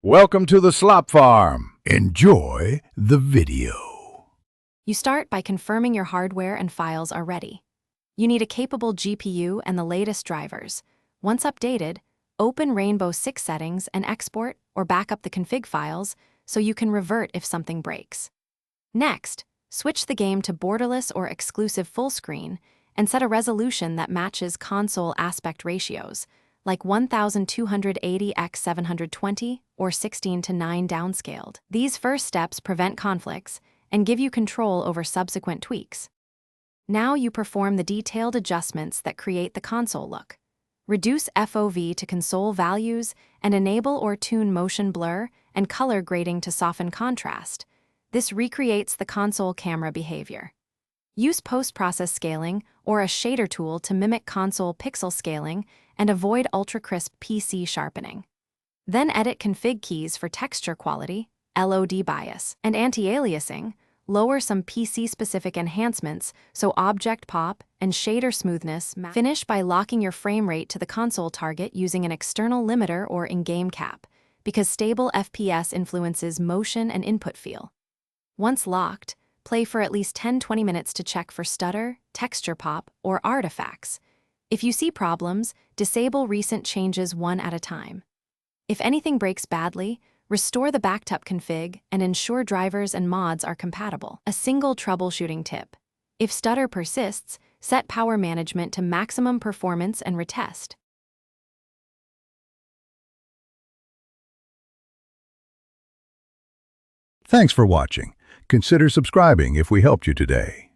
Welcome to the Slop Farm. Enjoy the video. You start by confirming your hardware and files are ready. You need a capable GPU and the latest drivers. Once updated, open Rainbow 6 settings and export or backup the config files so you can revert if something breaks. Next, switch the game to borderless or exclusive full screen and set a resolution that matches console aspect ratios, like 1280 x 720 or 16:9 downscaled. These first steps prevent conflicts and give you control over subsequent tweaks. Now you perform the detailed adjustments that create the console look. Reduce FOV to console values and enable or tune motion blur and color grading to soften contrast. This recreates the console camera behavior. Use post-process scaling or a shader tool to mimic console pixel scaling and avoid ultra-crisp PC sharpening. Then edit config keys for texture quality, LOD bias, and anti-aliasing. Lower some PC-specific enhancements so object pop and shader smoothness match. Finish by locking your frame rate to the console target using an external limiter or in-game cap, because stable FPS influences motion and input feel. Once locked, play for at least 10-20 minutes to check for stutter, texture pop, or artifacts. If you see problems, disable recent changes one at a time. If anything breaks badly, restore the backed up config and ensure drivers and mods are compatible. A single troubleshooting tip: if stutter persists, set power management to maximum performance and retest. Thanks for watching. Consider subscribing if we helped you today.